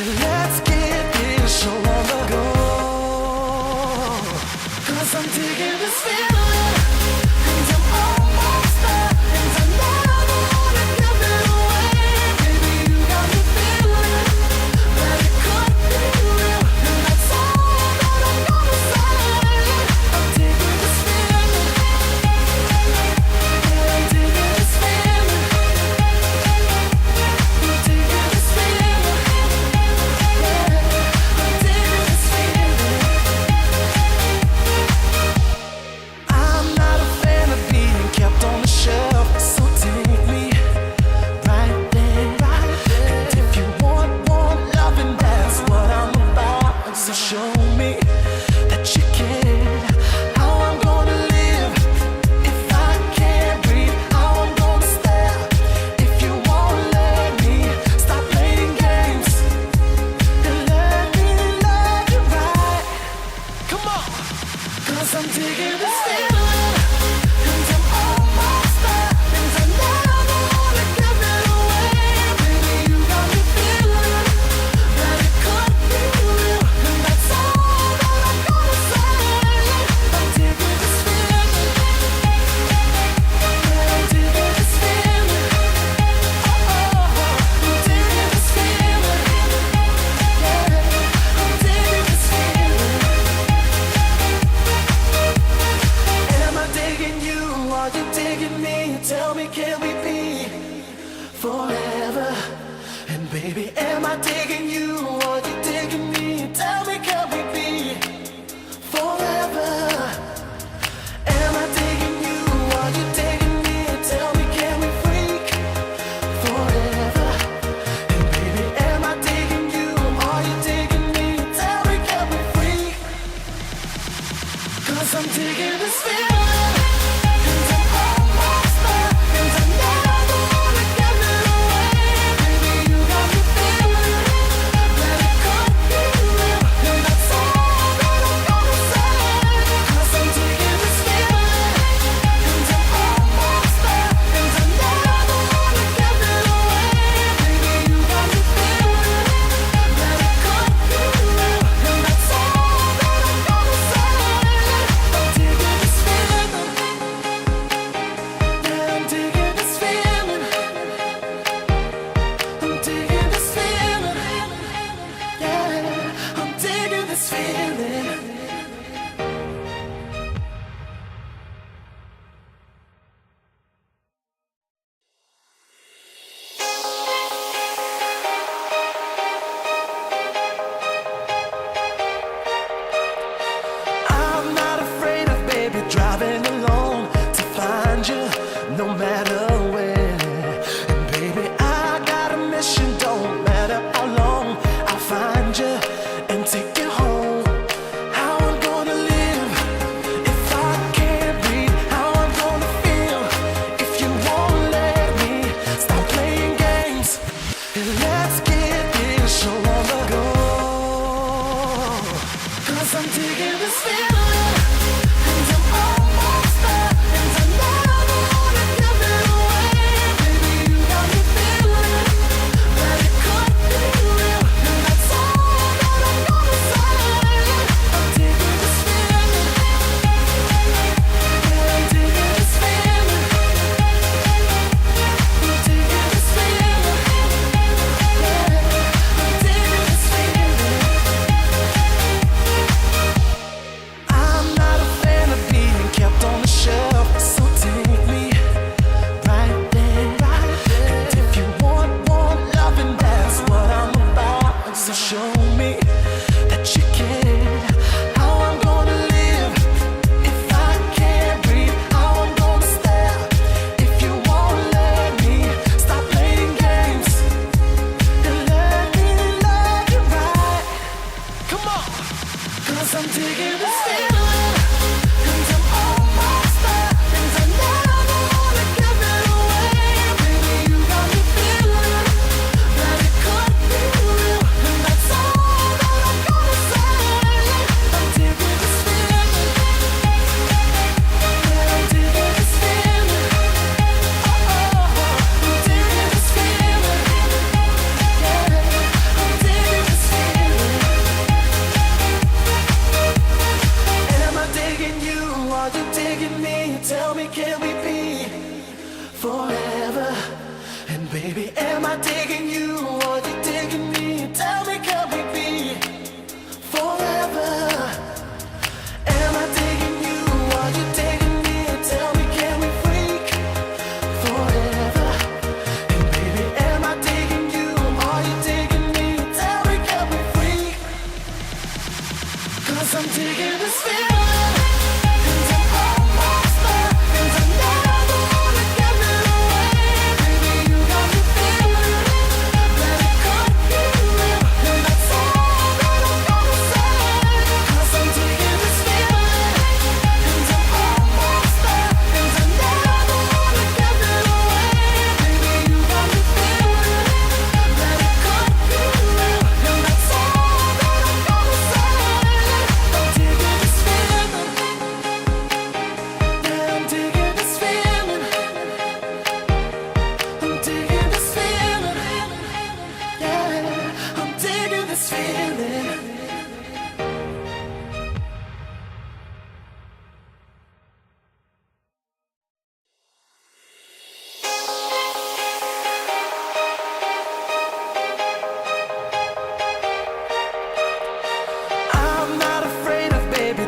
Let's get this show on the go. 'Cause I'm digging this feeling, and I'm almost there, and I never wanna give it away. Baby, you got me feeling that it could be real, and that's all that I'm gonna say. I'm digging this feeling, yeah, I'm digging this feeling, I'm digging this feeling, yeah, I'm digging this feeling. I'm not a fan of being kept on the shelf, so take me right there. And if you want loving, that's what I'm about. So show me that you care. How I'm gonna live if I can't breathe. How I'm gonna stare if you won't let me. Stop playing games and let me love you right. Come on, 'cause I'm digging this feeling, and I'm almost there, and I never wanna give it away. Baby, you got me feeling that it could be real, and that's all that I'm gonna say. I'm digging this feeling, yeah, I'm digging this feeling. Oh, I'm digging this feeling, yeah, I'm digging this feeling. Am I digging you? Are you digging me? Tell me, can we be forever? And baby, am I digging you? Are you digging me? Tell me, can we be forever? Am I digging you? Are you digging me? Tell me, can we freak forever? And baby, am I digging you? Are you digging me? Tell me, can we freak? 'Cause I'm digging this feeling, and I'm almost there, and I never wanna give it away. Baby, you got me feeling that it could be real, and that's all that I'm gonna say. 'Cause I'm digging this feeling, and I'm almost there, and I never wanna give it away. Baby, you got me feeling that it could be real, and that's all that I'm gonna say. I'm digging this feeling, yeah, I'm digging this feeling, I'm digging this feeling, yeah, I'm digging this feeling. I'm not afraid of baby driving alone to find you, no matter where. And baby, I got a mission, don't matter how long. I'll find you and take you home. How I'm gonna live if I can't breathe. How I'm gonna feel if you won't let me. Stop playing games and let's get this show on the go. 'Cause I'm digging this feeling, and I'm almost there, and I never wanna give it away. Baby, you got me feeling that it could be real, and that's all that I'm gonna say. I'm digging this feeling, yeah, I'm digging this feeling, I'm digging this feeling, yeah, I'm digging this feeling. I digging you or you digging me? Tell me, can we be forever? Am I digging you or you digging me? Tell me, can we freak forever? And baby, am I digging you or you digging me? Tell me, can we freak? 'Cause I'm digging this feeling.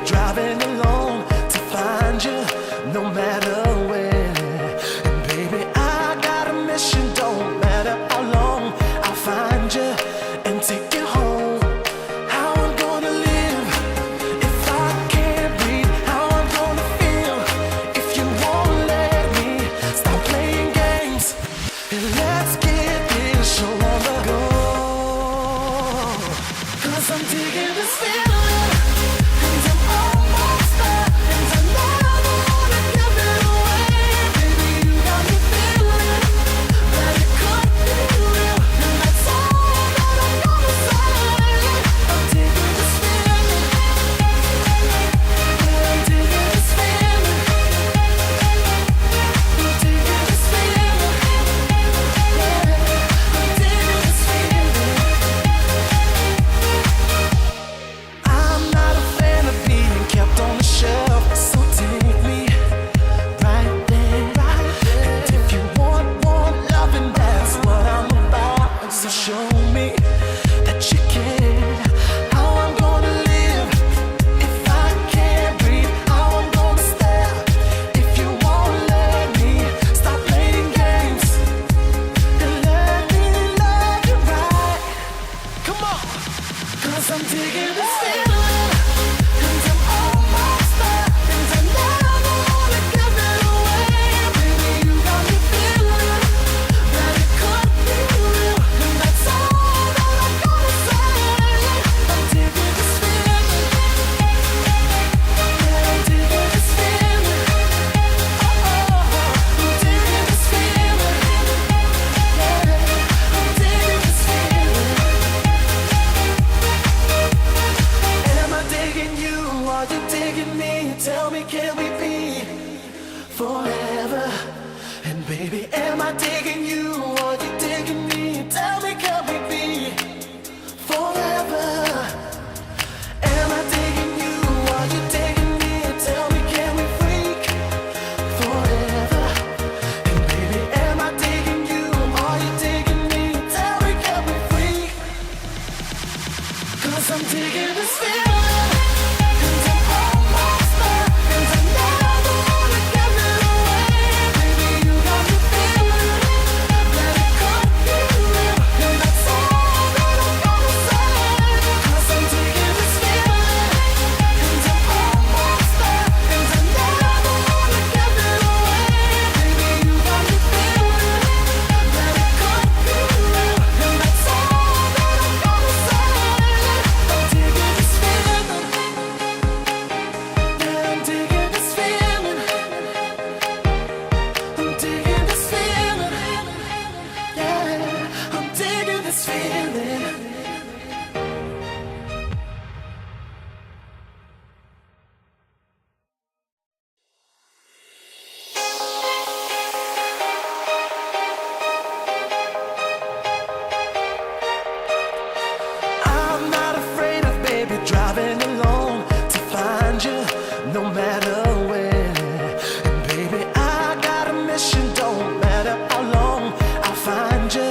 Driving alone to find you, no matter where. And baby, I got a mission, don't matter how long. I'll find you and take you home. How I'm gonna live if I can't breathe? How I'm gonna feel if you won't let me stop playing games? And let's get this show on the go. 'Cause I'm digging this feeling. I'm digging this feeling, and I'm almost there, and I never wanna give it away. Baby, you got me feeling that it could be real, and that's all that I'm gonna say. I'm digging this feeling, yeah, I'm digging this feeling. I'm digging this feeling, yeah, I'm digging this feeling. Am I digging you? Are you digging me? Tell me, can we be forever? And baby, am I digging you? Are you digging me? Tell me, can we be forever? Am I digging you? Are you digging me? Tell me, can we freak forever? And baby, am I digging you? Are you digging me? Tell me, can we freak? 'Cause I'm digging this feeling. Driving alone to find you, no matter where. And baby, I got a mission, don't matter how long. I'll find you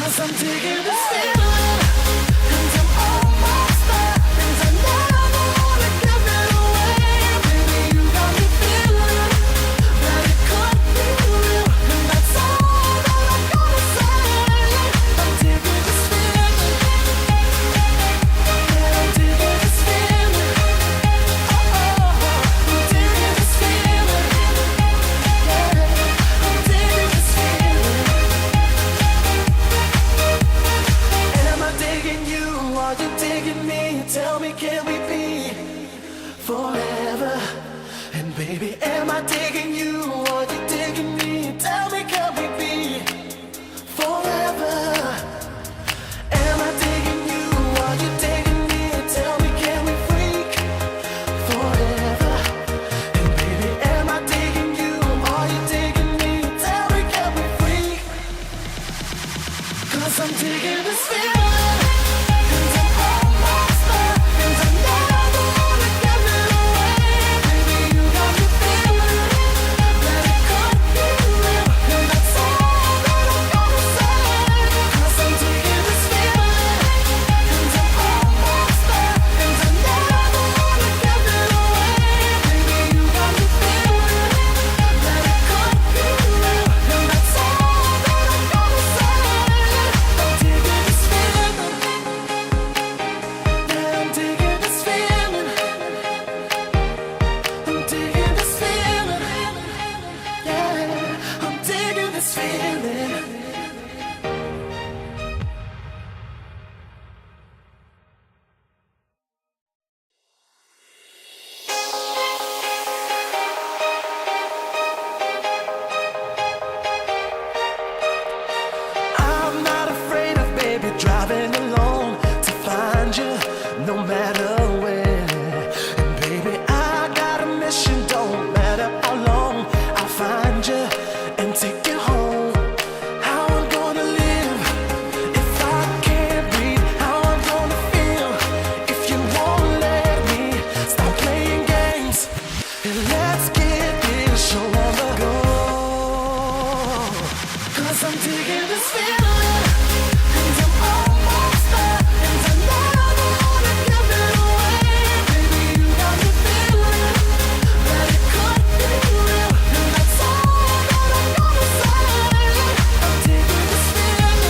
'Cause I'm digging this feeling, and I'm almost there, and I never wanna give it away. Baby, you got me feeling that it could be real, and that's all that I'm gonna say. I'm digging this feeling, yeah, I'm digging this feeling. Oh, I'm digging this feeling, yeah, I'm digging this feeling. And am I digging you? Are you digging me? Tell me, can we be forever? And baby, am I digging you? Are you digging me? Tell me, can we be forever? Am I digging you? Are you digging me? Tell me, can we freak forever? And baby, am I digging you? Are you digging me? Tell me, can we freak? 'Cause I'm digging this feeling, and I'm almost there, and I never wanna give it away. Baby, you got me feeling that it could be real, and that's all that I'm gonna say. 'Cause I'm digging this feeling, and I'm almost there, and I never wanna give it away. Baby, you got me feeling that it could be real, and that's all that I'm gonna say. I'm digging this feeling, yeah, I'm digging this feeling. I'm digging this feeling, yeah, I'm digging this feeling. I'm not afraid of baby driving alone to find you, no matter where. And baby, I got a mission, don't matter how long. I'll find you and take you home. How I'm gonna live if I can't breathe? How I'm gonna feel if you won't let me stop playing games? And let's get this show on the go. 'Cause I'm digging this feeling, and I'm almost there, and I never wanna give it away. Baby, you got me feeling that it could be real, and that's all that I'm gonna say. I'm digging this feeling,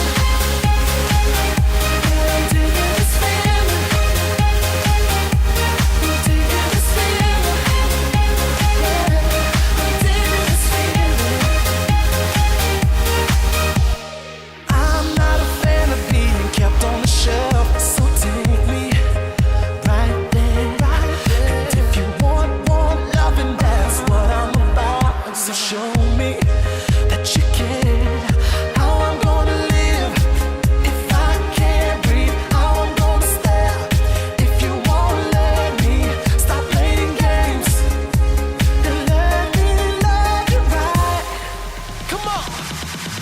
yeah, I'm digging this feeling. I'm digging this feeling, yeah, I'm digging this feeling. I'm not a fan of being kept on the shelf, so take me right there. And if you want loving, that's what I'm about. So show me that you care. How I'm gonna live if I can't breathe? How I'm gonna stare if you won't let me stop playing games and let me love you right. Come on.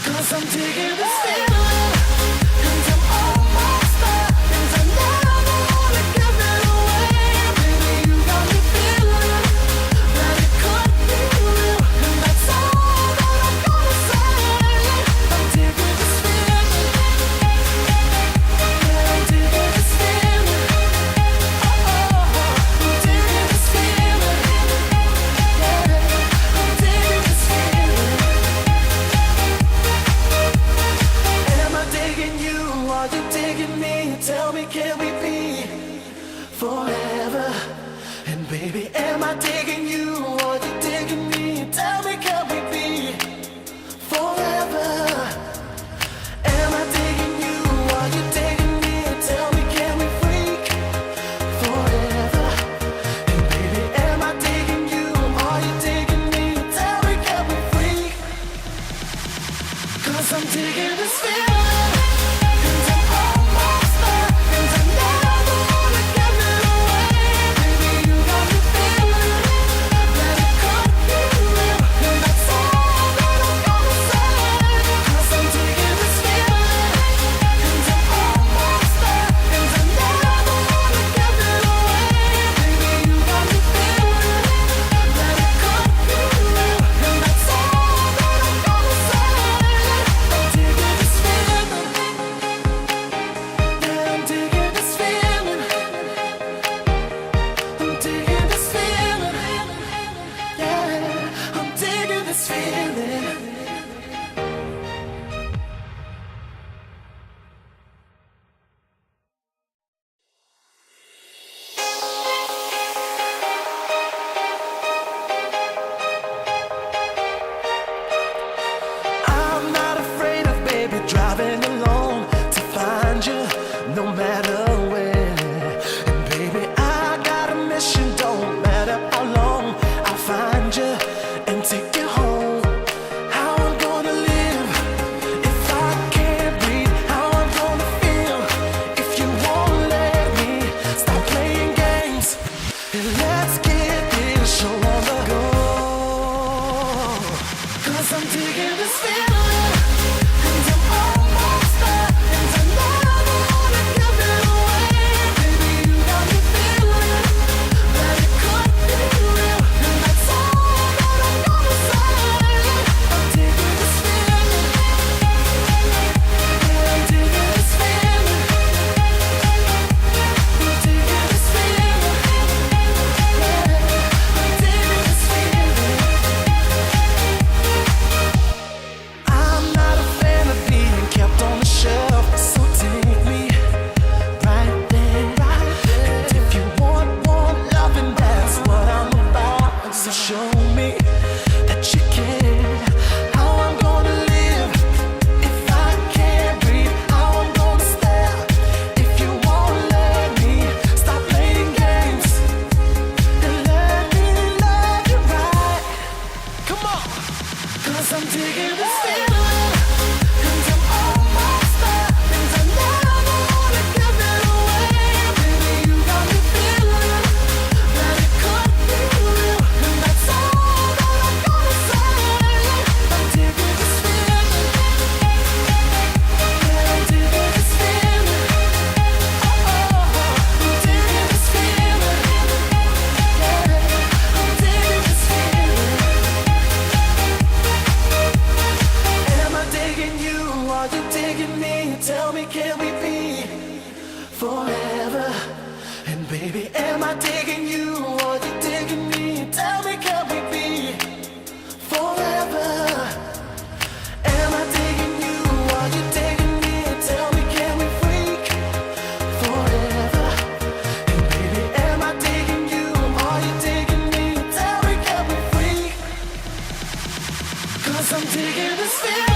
'Cause I'm digging this feeling, and I'm almost there, and I never wanna give it away. Baby, you got me feeling that it could be real, and that's all that I'm gonna say. I'm digging this feeling, yeah, I'm digging this feeling. Oh, I'm digging this feeling, yeah, I'm digging this feeling. And am I digging you? Are you digging me? Tell me, can we be forever? And baby, am I digging you? Are you digging me? Tell me, can we be forever? Am I digging you? Are you digging me? Tell me, can we freak forever? And baby, am I digging you? Are you digging me? Tell me, can we freak? 'Cause I'm digging this feeling, and I'm almost there, and I never wanna give it away. Baby, you got me feeling that it could be real, and that's all that I'm gonna say. 'Cause I'm digging this feeling, and I'm almost there, and I never wanna give it away. Baby, you got me feeling that it could be real, and that's all that I'm gonna say. I'm digging this feeling. Tell me, can we be forever? And baby, am I digging you or you digging me? Tell me, can we be forever? Am I digging you or you digging me? Tell me, can we freak forever? And baby, am I digging you or you digging me? Tell me, can we freak? 'Cause I'm digging this feeling.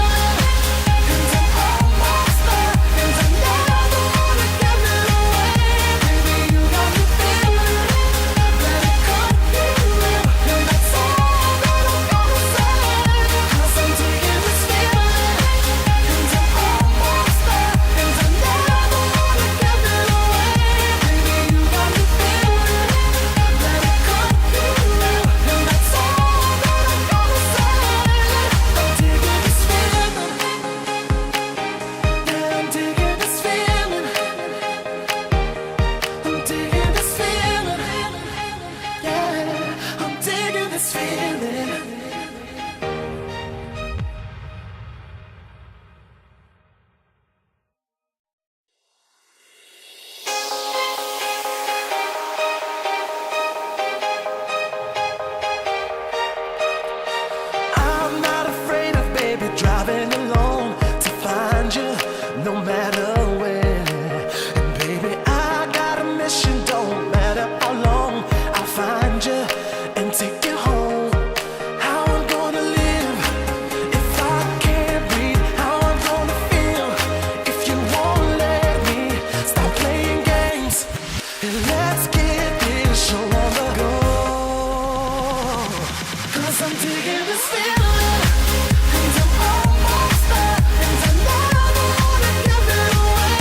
Driving alone to find you, no matter where. And baby, I got a mission, don't matter how long. I'll find you and take you home. How I'm gonna live if I can't breathe? How I'm gonna feel if you won't let me stop playing games? And let's get this show on the go. 'Cause I'm digging this feeling. And I'm almost there, and I never wanna give it away.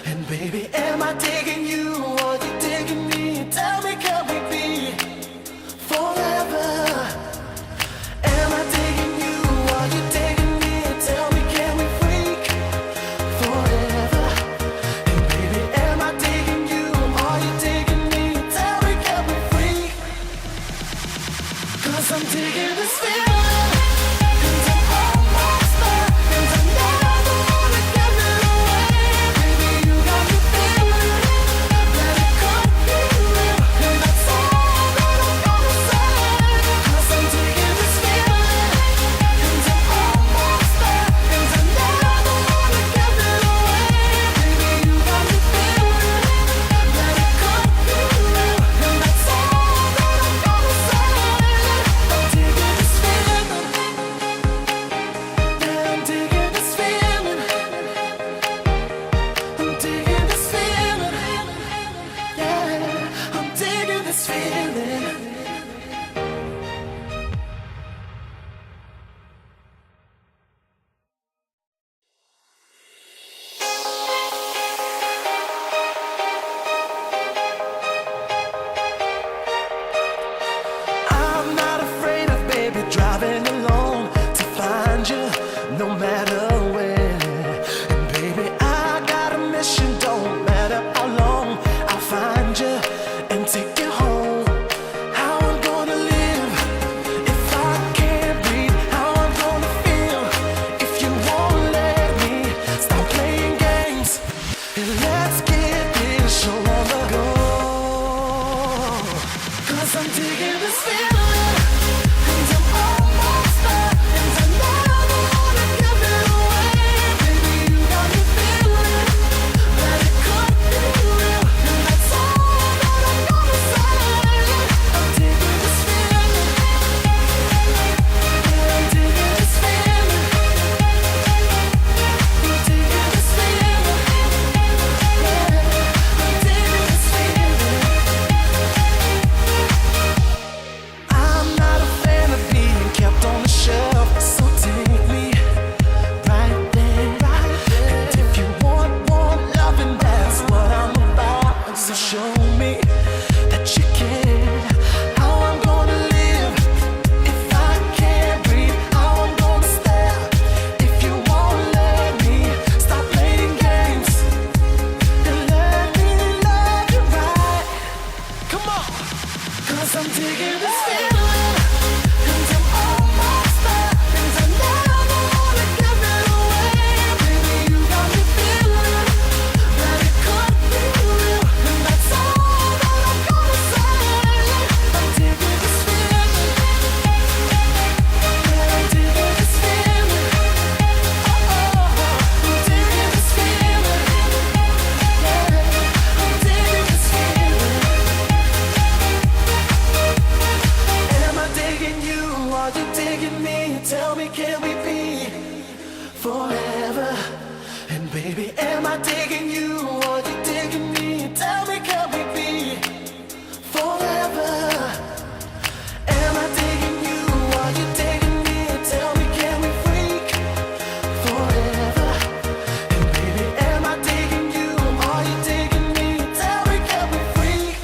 And baby, am I digging you or you digging me? Tell me, can we be forever? Am I digging you or you digging me? Tell me, can we freak forever? And baby, am I digging you or you digging me? Tell me, can we freak? 'Cause I'm digging this feeling. Driving alone to find you, no matter where. And baby, I got a mission, don't matter how long. I'll find you and take you home. How I'm gonna live if I can't breathe? How I'm gonna feel if you won't let me stop playing games? And let's get this show on the go. 'Cause I'm digging this feeling. I'm digging this feeling, and I'm almost there, and I never wanna give it away. Baby, you got me feeling that it could be real, and that's all that I'm gonna say. I'm digging this feeling, yeah, I'm digging this feeling. I'm digging this feeling, yeah, I'm digging this feeling. Am I digging you? Are you digging me? Tell me, can we be forever? And baby, am I digging you? Are you digging me? Tell me, can we be forever? Am I digging you? Are you digging me? Tell me, can we freak forever? And baby, am I digging you? Are you digging me? Tell me, can we freak?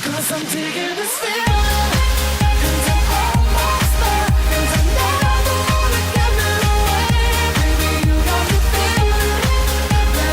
'Cause I'm digging this feeling. That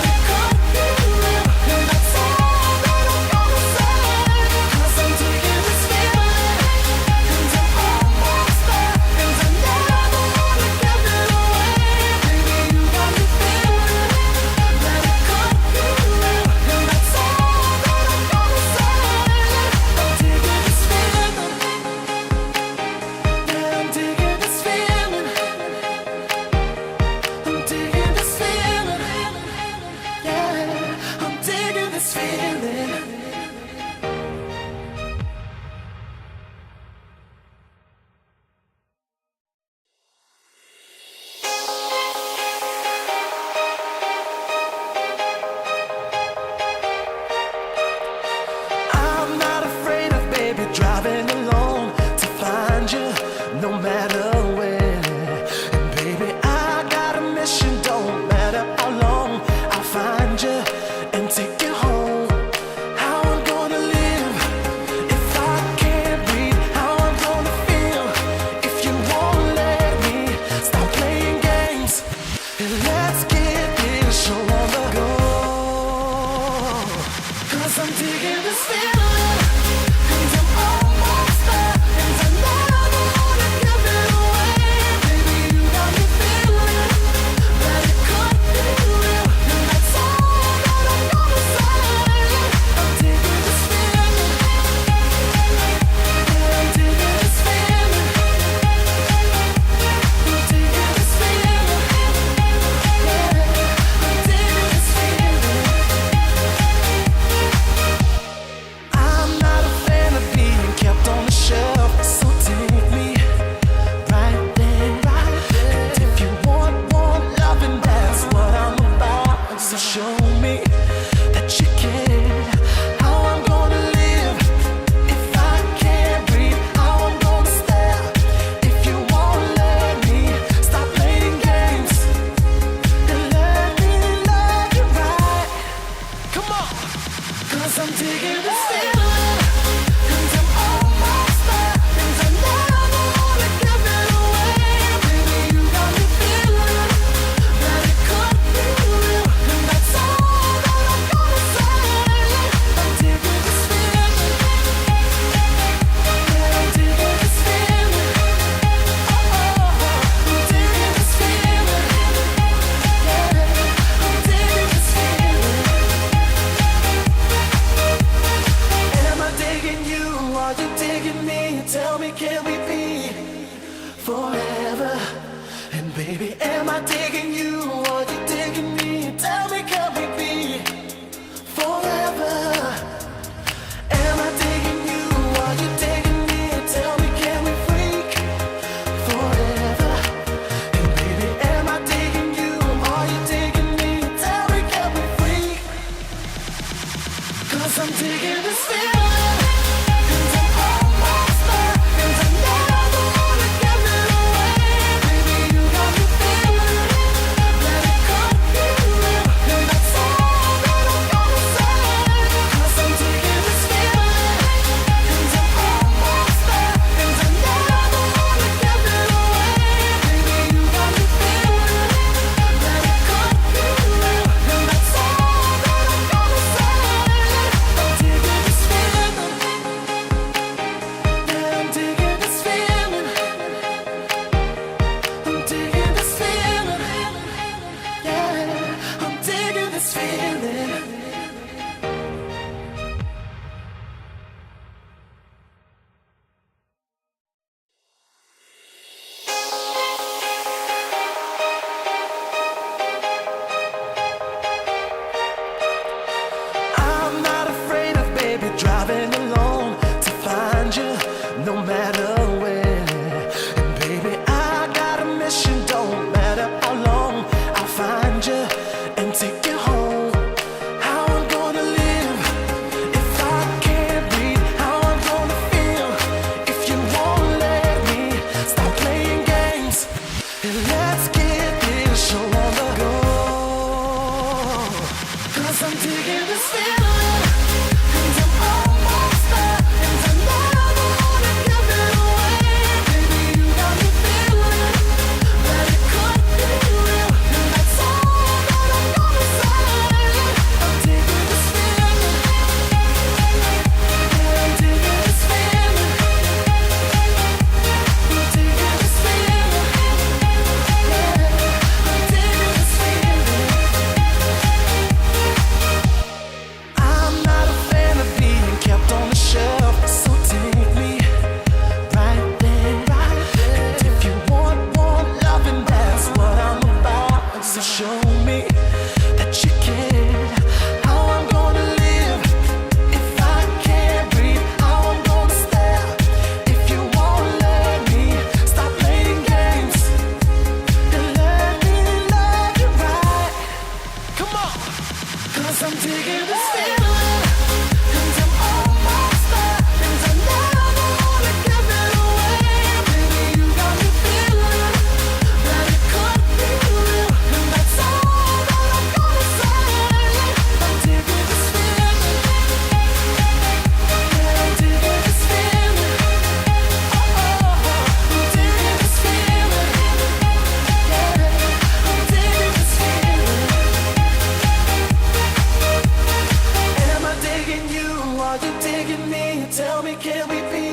I'm digging this feeling, and I'm almost there, and I never wanna give it away. Baby, you got me feeling that it could be real, and that's all that I'm gonna say. 'Cause I'm digging this feeling, and I'm almost there, and I never wanna give it away. Baby, you got me feeling that it could be real, and that's all that I'm gonna say. I'm digging this feeling, yeah, I'm digging this feeling, I'm digging this feeling, yeah, I'm digging this feeling. I'm not afraid of baby driving alone to find you, no matter where. And baby, I got a mission, don't matter how long. I'll find you and take you home. How I'm gonna live if I can't breathe? How I'm gonna feel if you won't let me stop playing games? And let's get this show on the go. 'Cause I'm digging this feeling, and I'm almost there, and I never wanna give it away. Baby, you got me feeling that it could be real, and that's all that I'm gonna say. I'm digging this feeling, yeah, I'm digging this feeling, I'm digging this feeling, yeah, I'm digging this feeling. I'm not a fan of being kept on the shelf, so take me right there. And if you want loving, that's what I'm about. So show me that you care. How I'm gonna live if I can't breathe? How I'm gonna stare if you won't let me stop playing games and let me love you right. Come on. 'Cause I'm digging this feeling, and I'm almost there, and I never wanna give it away. Baby, you got me feeling that it could be real, and that's all that I'm gonna say. I'm digging this feeling, yeah, I'm digging this feeling. Oh, I'm digging this feeling, yeah, I'm digging this feeling. Am I digging you? Are you digging me? Tell me, can we be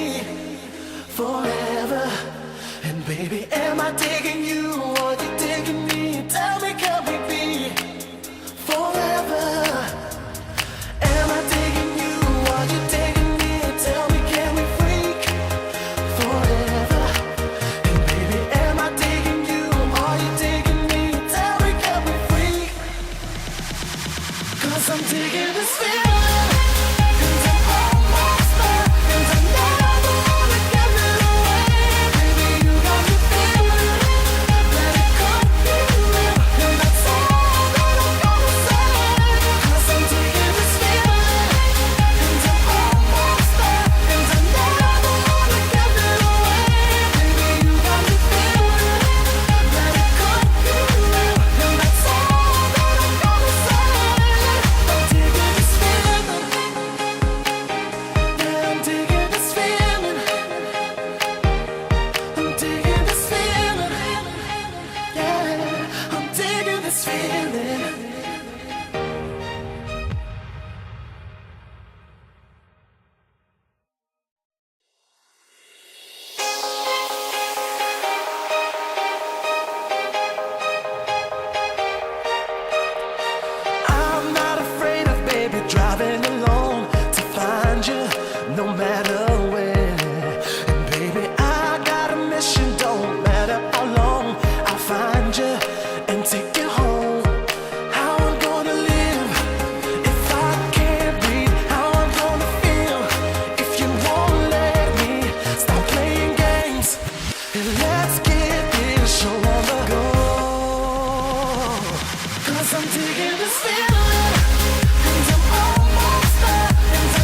forever? And baby, am I digging you? Are you digging me? Tell me, can we be forever? Am I digging you? Are you digging me? Tell me, can we freak forever? And baby, am I digging you? Are you digging me? Tell me, can we freak? 'Cause I'm digging this feeling, and I'm almost there, and I never wanna give it away. Baby, you got me feeling that it could be real, and that's all that I'm gonna say. 'Cause I'm digging this feeling, and I'm almost there, and I never wanna give it away. Baby, you got me feeling that it could be real, and that's all that I'm gonna say. I'm digging this feeling, yeah, I'm digging this feeling, I'm digging this feeling, yeah, I'm digging this feeling. I'm not afraid of baby driving alone to find you, no matter where. And baby, I got a mission, don't matter how long. I'll find you and take you home. How I'm gonna live if I can't breathe? How I'm gonna feel if you won't let me stop playing games? And let's get this show on the go. 'Cause I'm digging this feeling, and I'm almost there, and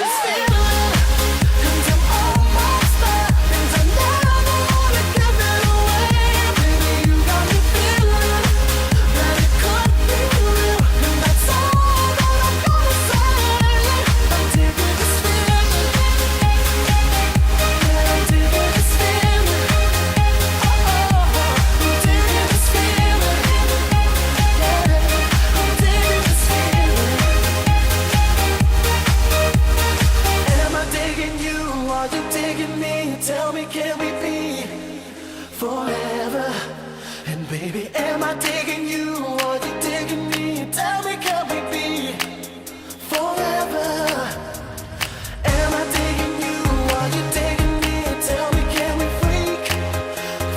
this feeling, and I'm almost there, and I never wanna give it away. Baby, you got me feeling that it could be real, and that's all that I'm gonna say. I'm digging this feeling, yeah, I'm digging this feeling. Oh, I'm digging this feeling, yeah, I'm digging this feeling. Am I digging you? Are you digging me? Tell me, can we be forever? And baby, am I digging you? Are you digging me? Tell me, can we be forever? Am I digging you? Are you digging me? Tell me, can we freak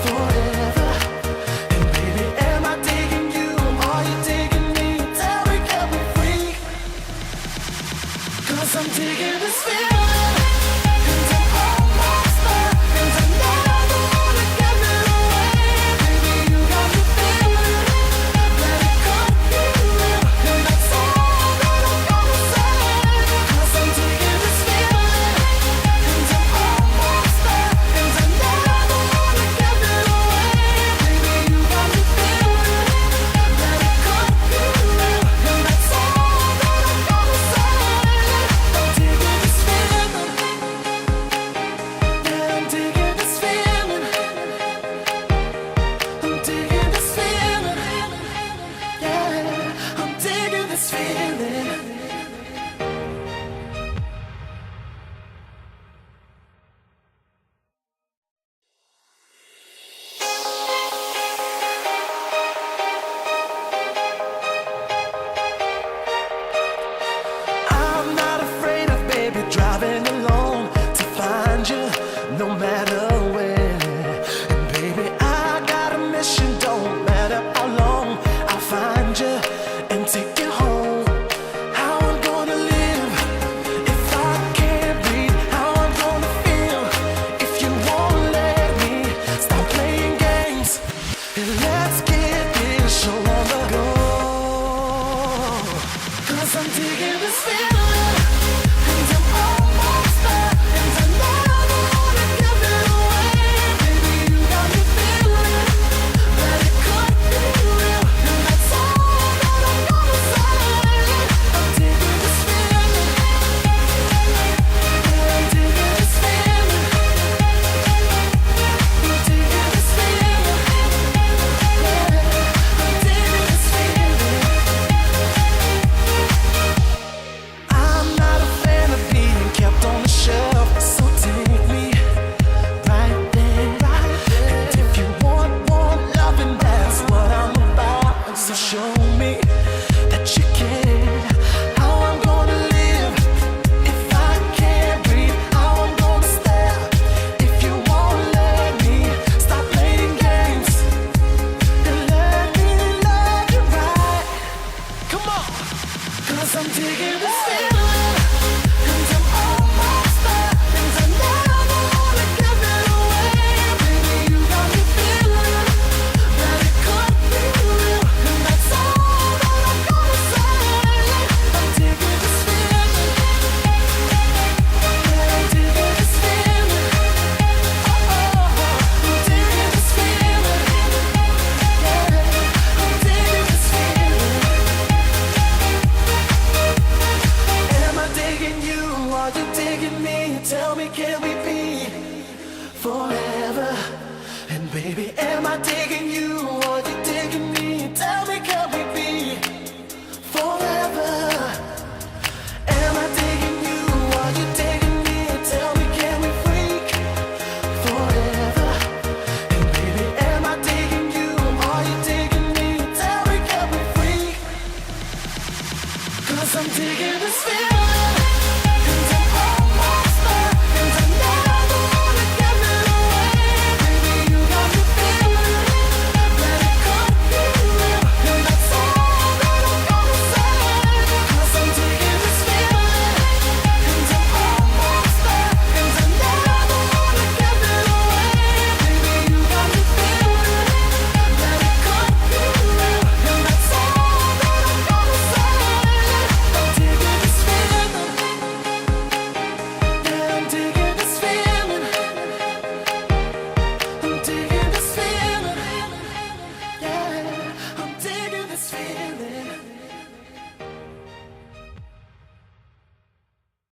forever? And baby, am I digging you? Are you digging me? Tell me, can we freak? 'Cause I'm digging this feeling, and I'm almost there, and I never wanna give it away. Baby, you got me feeling that it could be real, and that's all that I'm gonna say. 'Cause I'm digging this feeling, and I'm almost there, and I never wanna give it away. Baby, you got me feeling that it could be real, and that's all that I'm gonna say. I'm digging this feeling, yeah, I'm digging this feeling. I'm digging this feeling, yeah, I'm digging this feeling. I'm not afraid of baby driving alone to find you, no matter where. And baby, I got a mission, don't matter how long. I'll find you and take you home. How I'm gonna live if I can't read? How I'm gonna feel if you won't let me stop playing games? And let's get this show on the go. 'Cause I'm digging this feeling, and I'm almost there, and I never wanna give it away. Baby, you got me feeling that it could be real, and that's all that I'm gonna say. I'm digging this feeling, yeah, I'm digging this feeling. I'm digging this feeling, yeah, I'm digging this feeling. I'm not a fan of being kept on the shelf, so take me right there. And if you want loving, that's what I'm about. So show me that you care. How I'm gonna live if I can't breathe? How I'm gonna stare if you won't let me stop playing games and let me love you right. Come on. 'Cause I'm digging this feeling, and I'm almost there, and I never wanna give it away. Baby, you got me feeling that it could be real, and that's all that I'm gonna say. I'm digging this feeling, yeah, I'm digging this feeling. Oh, I'm digging this feeling, yeah, I'm digging this feeling. Am I digging you? Are you digging me? Tell me, can we be forever? And baby, am I digging